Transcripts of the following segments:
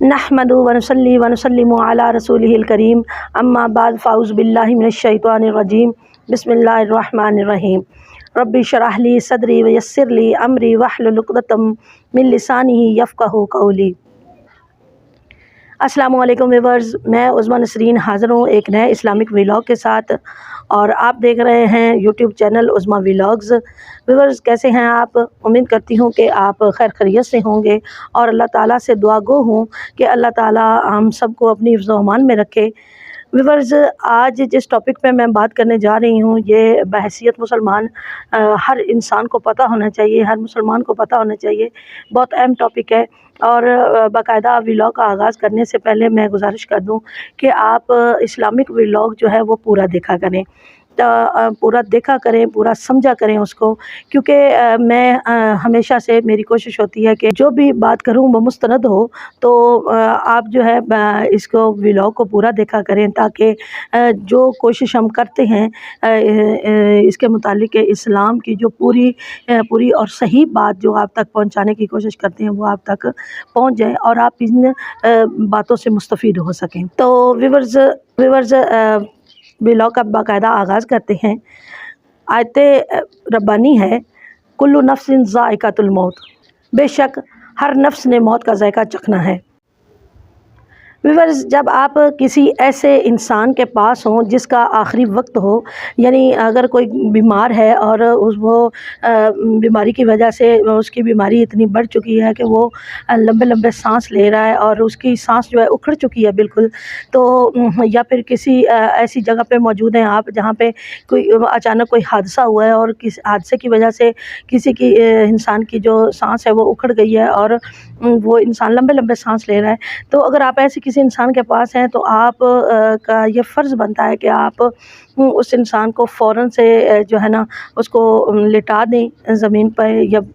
نحمدہ ونصلی ونسلم علی رسولہ الکریم اما بعد فاعوذ باللہ من الشیطان الرجیم بسم اللہ الرحمن الرحیم رب اشرح لی صدری ویسر لی امری واحلل عقدۃ من لسانی یفقہوا قولی۔ السلام علیکم ویورز، میں عظمیٰ نسرین حاضر ہوں ایک نئے اسلامک ویلاگ کے ساتھ، اور آپ دیکھ رہے ہیں یوٹیوب چینل عظمیٰ ویلاگز۔ ویورز، کیسے ہیں آپ؟ امید کرتی ہوں کہ آپ خیر خیریت سے ہوں گے، اور اللہ تعالیٰ سے دعا گو ہوں کہ اللہ تعالیٰ ہم سب کو اپنی حفظ و امان میں رکھے۔ ویورز، آج جس ٹاپک پہ میں بات کرنے جا رہی ہوں، یہ بحیثیت مسلمان ہر انسان کو پتہ ہونا چاہیے، ہر مسلمان کو پتہ ہونا چاہیے، بہت اہم ٹاپک ہے۔ اور باقاعدہ ویلاگ کا آغاز کرنے سے پہلے میں گزارش کر دوں کہ آپ اسلامک ویلاگ جو ہے وہ پورا دیکھا کریں، پورا دیکھا کریں، پورا سمجھا کریں اس کو، کیونکہ میں ہمیشہ سے میری کوشش ہوتی ہے کہ جو بھی بات کروں وہ مستند ہو، تو آپ جو ہے اس کو ویلاگ کو پورا دیکھا کریں، تاکہ جو کوشش ہم کرتے ہیں اس کے متعلق اسلام کی جو پوری اور صحیح بات جو آپ تک پہنچانے کی کوشش کرتے ہیں وہ آپ تک پہنچ جائے اور آپ ان باتوں سے مستفید ہو سکیں۔ تو ویورز ویلاگ کا باقاعدہ آغاز کرتے ہیں۔ آیت ربانی ہے، کل نفس ذائقۃ الموت، بے شک ہر نفس نے موت کا ذائقہ چکھنا ہے۔ ویورز، جب آپ کسی ایسے انسان کے پاس ہوں جس کا آخری وقت ہو، یعنی اگر کوئی بیمار ہے اور وہ بیماری کی وجہ سے اس کی بیماری اتنی بڑھ چکی ہے کہ وہ لمبے سانس لے رہا ہے اور اس کی سانس جو ہے اکھڑ چکی ہے بالکل، تو یا پھر کسی ایسی جگہ پہ موجود ہیں آپ جہاں پہ کوئی اچانک کوئی حادثہ ہوا ہے اور کسی حادثے کی وجہ سے کسی کی انسان کی جو سانس ہے وہ اکھڑ گئی ہے اور وہ انسان لمبے سانس لے رہا ہے، تو اگر آپ ایسی کسی انسان کے پاس ہیں تو آپ کا یہ فرض بنتا ہے کہ آپ اس انسان کو فوراً سے جو ہے نا اس کو لٹا دیں زمین پہ،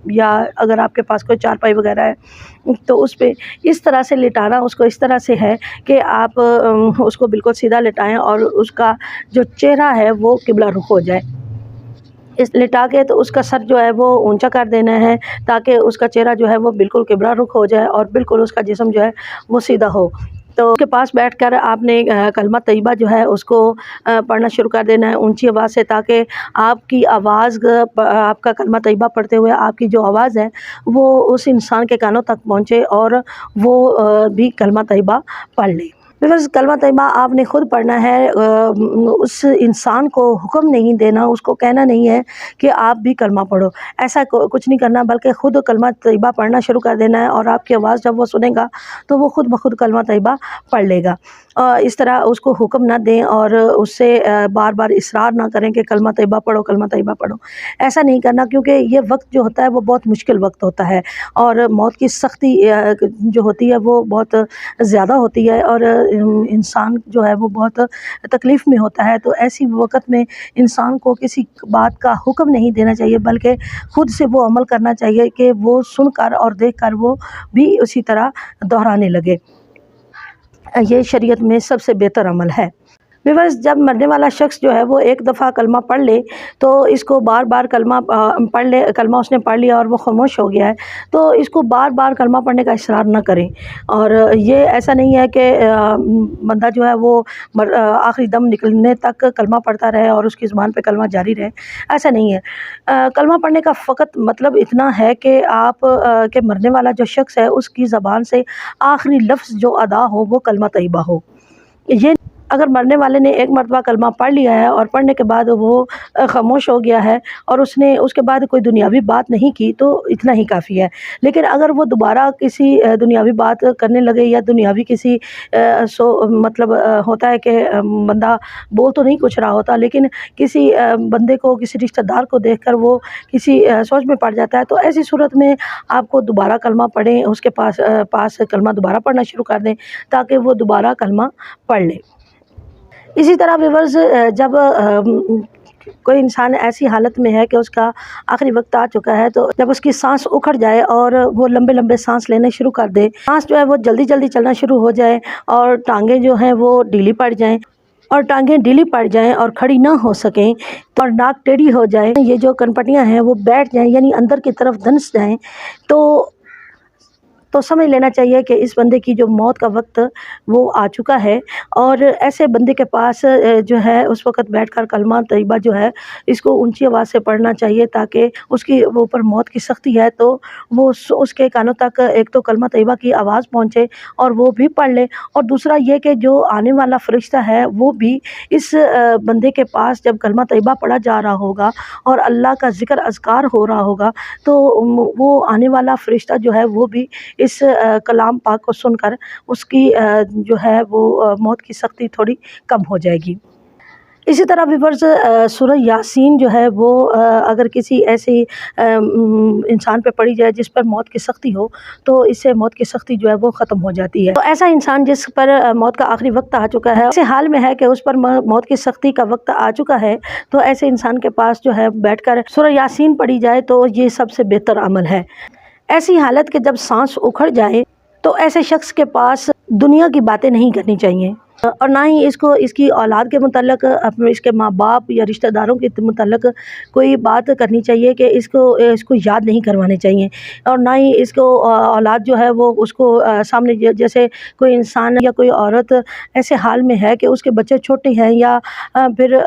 یا اگر آپ کے پاس کوئی چارپائی وغیرہ ہے تو اس پہ اس طرح سے لٹانا اس کو اس طرح سے ہے کہ آپ اس کو بالکل سیدھا لٹائیں اور اس کا جو چہرہ ہے وہ قبلہ رخ ہو جائے۔ اس لٹا کے تو اس کا سر جو ہے وہ اونچا کر دینا ہے تاکہ اس کا چہرہ جو ہے وہ بالکل قبلہ رخ ہو جائے اور بالکل اس کا جسم جو ہے وہ سیدھا ہو۔ تو اس کے پاس بیٹھ کر آپ نے کلمہ طیبہ جو ہے اس کو پڑھنا شروع کر دینا ہے اونچی آواز سے، تاکہ آپ کی آواز، آپ کا کلمہ طیبہ پڑھتے ہوئے آپ کی جو آواز ہے وہ اس انسان کے کانوں تک پہنچے اور وہ بھی کلمہ طیبہ پڑھ لے۔ بس کلمہ طیبہ آپ نے خود پڑھنا ہے، اس انسان کو حکم نہیں دینا، اس کو کہنا نہیں ہے کہ آپ بھی کلمہ پڑھو، ایسا کچھ نہیں کرنا، بلکہ خود کلمہ طیبہ پڑھنا شروع کر دینا ہے، اور آپ کی آواز جب وہ سنے گا تو وہ خود بخود کلمہ طیبہ پڑھ لے گا۔ اس طرح اس کو حکم نہ دیں اور اس سے بار بار اصرار نہ کریں کہ کلمہ طیبہ پڑھو، کلمہ طیبہ پڑھو، ایسا نہیں کرنا، کیونکہ یہ وقت جو ہوتا ہے وہ بہت مشکل وقت ہوتا ہے اور موت کی سختی جو ہوتی ہے وہ بہت زیادہ ہوتی ہے، اور انسان جو ہے وہ بہت تکلیف میں ہوتا ہے۔ تو ایسی وقت میں انسان کو کسی بات کا حکم نہیں دینا چاہیے، بلکہ خود سے وہ عمل کرنا چاہیے کہ وہ سن کر اور دیکھ کر وہ بھی اسی طرح دہرانے لگے۔ یہ شریعت میں سب سے بہتر عمل ہے۔ ویورز، جب مرنے والا شخص جو ہے وہ ایک دفعہ کلمہ پڑھ لے تو اس کو بار بار کلمہ پڑھ لے، کلمہ اس نے پڑھ لیا اور وہ خاموش ہو گیا ہے تو اس کو بار بار کلمہ پڑھنے کا اصرار نہ کریں، اور یہ ایسا نہیں ہے کہ بندہ جو ہے وہ آخری دم نکلنے تک کلمہ پڑھتا رہے اور اس کی زبان پہ کلمہ جاری رہے، ایسا نہیں ہے۔ کلمہ پڑھنے کا فقط مطلب اتنا ہے کہ آپ کہ مرنے والا جو شخص ہے اس کی زبان سے آخری لفظ جو ادا ہو وہ کلمہ طیبہ ہو۔ یہ اگر مرنے والے نے ایک مرتبہ کلمہ پڑھ لیا ہے اور پڑھنے کے بعد وہ خاموش ہو گیا ہے اور اس نے اس کے بعد کوئی دنیاوی بات نہیں کی تو اتنا ہی کافی ہے، لیکن اگر وہ دوبارہ کسی دنیاوی بات کرنے لگے یا دنیاوی کسی مطلب ہوتا ہے کہ بندہ بول تو نہیں کچھ رہا ہوتا لیکن کسی بندے کو، کسی رشتہ دار کو دیکھ کر وہ کسی سوچ میں پڑ جاتا ہے، تو ایسی صورت میں آپ کو دوبارہ کلمہ پڑھیں، اس کے پاس کلمہ دوبارہ پڑھنا شروع کر دیں تاکہ وہ دوبارہ کلمہ پڑھ لے۔ اسی طرح ویورز، جب کوئی انسان ایسی حالت میں ہے کہ اس کا آخری وقت آ چکا ہے تو جب اس کی سانس اکھڑ جائے اور وہ لمبے سانس لینے شروع کر دے، سانس جو ہے وہ جلدی چلنا شروع ہو جائے اور ٹانگیں جو ہیں وہ ڈھیلی پڑ جائیں، اور ٹانگیں ڈھیلی پڑ جائیں اور کھڑی نہ ہو سکیں اور ناک ٹیڑھی ہو جائے، یہ جو کنپٹیاں ہیں وہ بیٹھ جائیں یعنی اندر کی طرف دھنس جائیں، تو تو سمجھ لینا چاہیے کہ اس بندے کی جو موت کا وقت وہ آ چکا ہے، اور ایسے بندے کے پاس جو ہے اس وقت بیٹھ کر کلمہ طیبہ جو ہے اس کو اونچی آواز سے پڑھنا چاہیے، تاکہ اس کی وہ اوپر موت کی سختی ہے تو وہ اس کے کانوں تک ایک تو کلمہ طیبہ کی آواز پہنچے اور وہ بھی پڑھ لے، اور دوسرا یہ کہ جو آنے والا فرشتہ ہے وہ بھی اس بندے کے پاس جب کلمہ طیبہ پڑھا جا رہا ہوگا اور اللہ کا ذکر اذکار ہو رہا ہوگا تو وہ آنے والا فرشتہ جو ہے وہ بھی اس کلام پاک کو سن کر اس کی جو ہے وہ موت کی سختی تھوڑی کم ہو جائے گی۔ اسی طرح ویورز سورہ یاسین جو ہے وہ اگر کسی ایسی انسان پہ پڑھی جائے جس پر موت کی سختی ہو تو اس سے موت کی سختی جو ہے وہ ختم ہو جاتی ہے۔ تو ایسا انسان جس پر موت کا آخری وقت آ چکا ہے، ایسے حال میں ہے کہ اس پر موت کی سختی کا وقت آ چکا ہے، تو ایسے انسان کے پاس جو ہے بیٹھ کر سورہ یاسین پڑھی جائے تو یہ سب سے بہتر عمل ہے۔ ایسی حالت کہ جب سانس اکھڑ جائے تو ایسے شخص کے پاس دنیا کی باتیں نہیں کرنی چاہیے، اور نہ ہی اس کی اولاد کے متعلق، اس کے ماں باپ یا رشتہ داروں کے متعلق کوئی بات کرنی چاہیے کہ اس کو یاد نہیں کروانے چاہیے، اور نہ ہی اس کو اولاد جو ہے وہ اس کو سامنے جیسے کوئی انسان یا کوئی عورت ایسے حال میں ہے کہ اس کے بچے چھوٹے ہیں یا پھر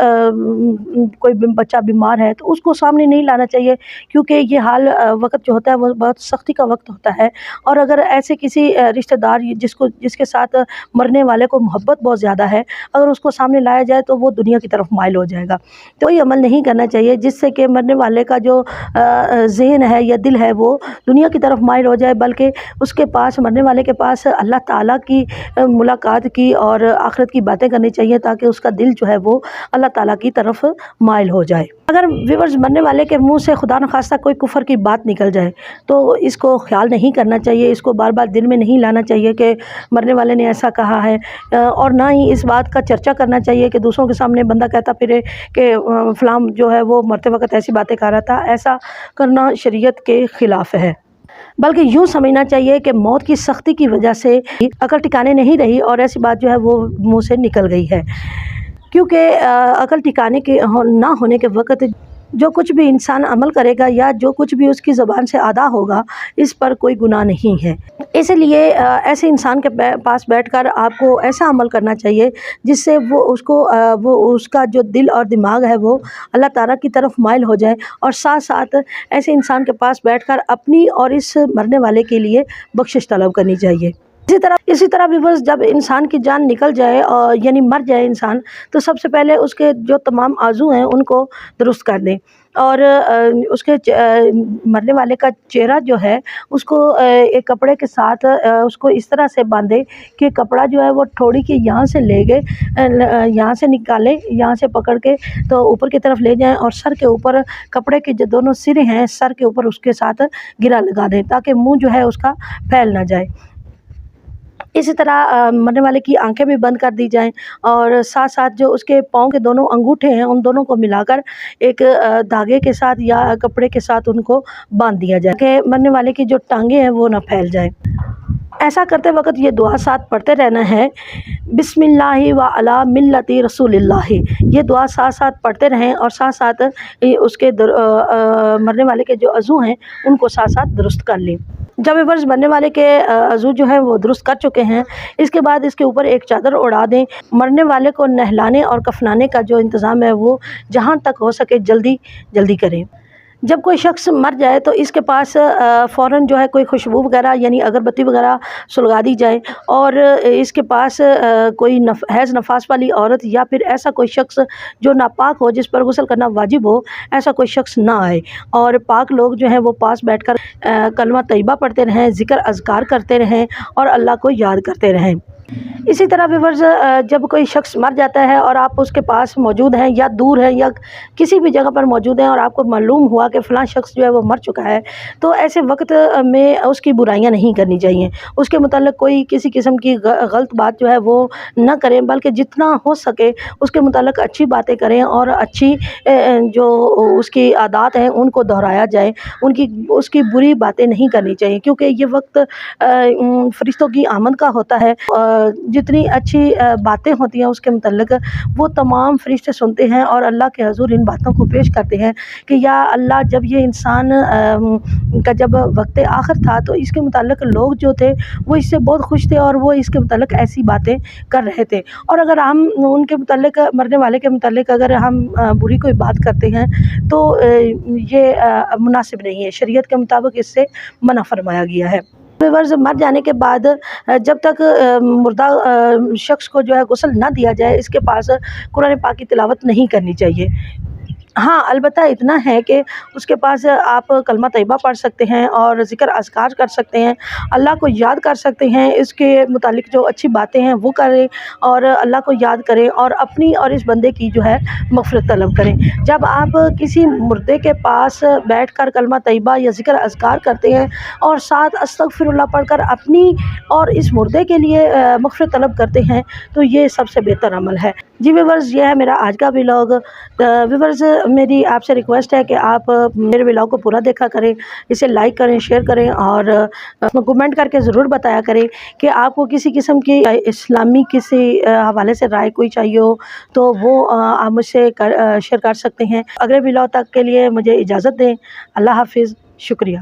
کوئی بچہ بیمار ہے تو اس کو سامنے نہیں لانا چاہیے، کیونکہ یہ حال وقت جو ہوتا ہے وہ بہت سختی کا وقت ہوتا ہے، اور اگر ایسے کسی رشتہ دار جس کے ساتھ مرنے والے کو محبت بہت زیادہ ہے، اگر اس کو سامنے لایا جائے تو وہ دنیا کی طرف مائل ہو جائے گا۔ تو کوئی عمل نہیں کرنا چاہیے جس سے کہ مرنے والے کا جو ذہن ہے یا دل ہے وہ دنیا کی طرف مائل ہو جائے، بلکہ اس کے پاس، مرنے والے کے پاس اللہ تعالیٰ کی ملاقات کی اور آخرت کی باتیں کرنی چاہیے، تاکہ اس کا دل جو ہے وہ اللہ تعالیٰ کی طرف مائل ہو جائے۔ اگر ویورز مرنے والے کے منہ سے خدا نخواستہ کوئی کفر کی بات نکل جائے تو اس کو خیال نہیں کرنا چاہیے، اس کو بار بار دل میں نہیں لانا چاہیے کہ مرنے والے نے ایسا کہا ہے، اور نہ ہی اس بات کا چرچا کرنا چاہیے کہ دوسروں کے سامنے بندہ کہتا پھرے کہ فلاں جو ہے وہ مرتے وقت ایسی باتیں کہہ رہا تھا۔ ایسا کرنا شریعت کے خلاف ہے، بلکہ یوں سمجھنا چاہیے کہ موت کی سختی کی وجہ سے عقل ٹھکانے نہیں رہی اور ایسی بات جو ہے وہ منہ سے نکل گئی ہے، کیونکہ عقل ٹھکانے کے نہ ہونے کے وقت جو کچھ بھی انسان عمل کرے گا یا جو کچھ بھی اس کی زبان سے ادا ہوگا اس پر کوئی گناہ نہیں ہے۔ اس لیے ایسے انسان کے پاس بیٹھ کر آپ کو ایسا عمل کرنا چاہیے جس سے وہ اس کا جو دل اور دماغ ہے وہ اللہ تعالیٰ کی طرف مائل ہو جائے، اور ساتھ ساتھ ایسے انسان کے پاس بیٹھ کر اپنی اور اس مرنے والے کے لیے بخشش طلب کرنی چاہیے۔ اسی طرح بھی بس جب انسان کی جان نکل جائے اور یعنی مر جائے انسان، تو سب سے پہلے اس کے جو تمام عضو ہیں ان کو درست کر دیں، اور اس کے مرنے والے کا چہرہ جو ہے اس کو ایک کپڑے کے ساتھ اس کو اس طرح سے باندھے کہ کپڑا جو ہے وہ ٹھوڑی کے یہاں سے لے گئے، یہاں سے نکالے، یہاں سے پکڑ کے تو اوپر کی طرف لے جائیں، اور سر کے اوپر کپڑے کے جو دونوں سرے ہیں سر کے اوپر اس کے ساتھ گرا لگا دیں، تاکہ منہ جو ہے اس کا پھیل نہ جائے۔ اسی طرح مرنے والے کی آنکھیں بھی بند کر دی جائیں، اور ساتھ ساتھ جو اس کے پاؤں کے دونوں انگوٹھے ہیں ان دونوں کو ملا کر ایک دھاگے کے ساتھ یا کپڑے کے ساتھ ان کو باندھ دیا جائے کہ مرنے والے کی جو ٹانگیں ہیں وہ نہ پھیل جائیں۔ ایسا کرتے وقت یہ دعا ساتھ پڑھتے رہنا ہے، بسم اللہ و علی ملت رسول اللہ۔ یہ دعا ساتھ ساتھ پڑھتے رہیں، اور ساتھ ساتھ اس کے مرنے والے کے جو عضو ہیں ان کو ساتھ ساتھ درست کر لیں۔ جب عورض مرنے والے کے عضو جو ہیں وہ درست کر چکے ہیں، اس کے بعد اس کے اوپر ایک چادر اڑا دیں۔ مرنے والے کو نہلانے اور کفنانے کا جو انتظام ہے وہ جہاں تک ہو سکے جلدی جلدی کریں۔ جب کوئی شخص مر جائے تو اس کے پاس فوراً جو ہے کوئی خوشبو وغیرہ یعنی اگربتی وغیرہ سلگا دی جائے، اور اس کے پاس کوئی حیض نفاس والی عورت یا پھر ایسا کوئی شخص جو ناپاک ہو جس پر غسل کرنا واجب ہو، ایسا کوئی شخص نہ آئے، اور پاک لوگ جو ہیں وہ پاس بیٹھ کر کلمہ طیبہ پڑھتے رہیں، ذکر اذکار کرتے رہیں اور اللہ کو یاد کرتے رہیں۔ اسی طرح ویورز جب کوئی شخص مر جاتا ہے اور آپ اس کے پاس موجود ہیں یا دور ہیں یا کسی بھی جگہ پر موجود ہیں اور آپ کو معلوم ہوا کہ فلاں شخص جو ہے وہ مر چکا ہے، تو ایسے وقت میں اس کی برائیاں نہیں کرنی چاہیے، اس کے متعلق کوئی کسی قسم کی غلط بات جو ہے وہ نہ کریں، بلکہ جتنا ہو سکے اس کے متعلق اچھی باتیں کریں، اور اچھی جو اس کی عادات ہیں ان کو دہرایا جائے، اس کی بری باتیں نہیں کرنی چاہیے، کیونکہ یہ وقت فرشتوں کی آمد کا ہوتا ہے، جتنی اچھی باتیں ہوتی ہیں اس کے متعلق وہ تمام فرشتے سنتے ہیں اور اللہ کے حضور ان باتوں کو پیش کرتے ہیں کہ یا اللہ جب یہ انسان کا جب وقت آخر تھا تو اس کے متعلق لوگ جو تھے وہ اس سے بہت خوش تھے اور وہ اس کے متعلق ایسی باتیں کر رہے تھے، اور اگر ہم ان کے متعلق مرنے والے کے متعلق اگر ہم بری کوئی بات کرتے ہیں تو یہ مناسب نہیں ہے، شریعت کے مطابق اس سے منع فرمایا گیا ہے۔ ورز مر جانے کے بعد جب تک مردہ شخص کو جو ہے غسل نہ دیا جائے اس کے پاس قرآن پاک کی تلاوت نہیں کرنی چاہیے۔ ہاں البتہ اتنا ہے کہ اس کے پاس آپ کلمہ طیبہ پڑھ سکتے ہیں اور ذکر اذکار کر سکتے ہیں، اللہ کو یاد کر سکتے ہیں، اس کے متعلق جو اچھی باتیں ہیں وہ کریں اور اللہ کو یاد کریں اور اپنی اور اس بندے کی جو ہے مغفرت طلب کریں۔ جب آپ کسی مردے کے پاس بیٹھ کر کلمہ طیبہ یا ذکر اذکار کرتے ہیں اور ساتھ استغفر اللہ پڑھ کر اپنی اور اس مردے کے لیے مغفرت طلب کرتے ہیں تو یہ سب سے بہتر عمل ہے۔ جی ویورز یہ ہے میرا آج کا ولاگ۔ ویورز میری آپ سے ریکویسٹ ہے کہ آپ میرے ولاگ کو پورا دیکھا کریں، اسے لائک کریں، شیئر کریں اور کمنٹ کر کے ضرور بتایا کریں کہ آپ کو کسی قسم کی اسلامی کسی حوالے سے رائے کوئی چاہیے ہو تو وہ آپ مجھ سے شیئر کر سکتے ہیں۔ اگلے ولاگ تک کے لیے مجھے اجازت دیں۔ اللہ حافظ، شکریہ۔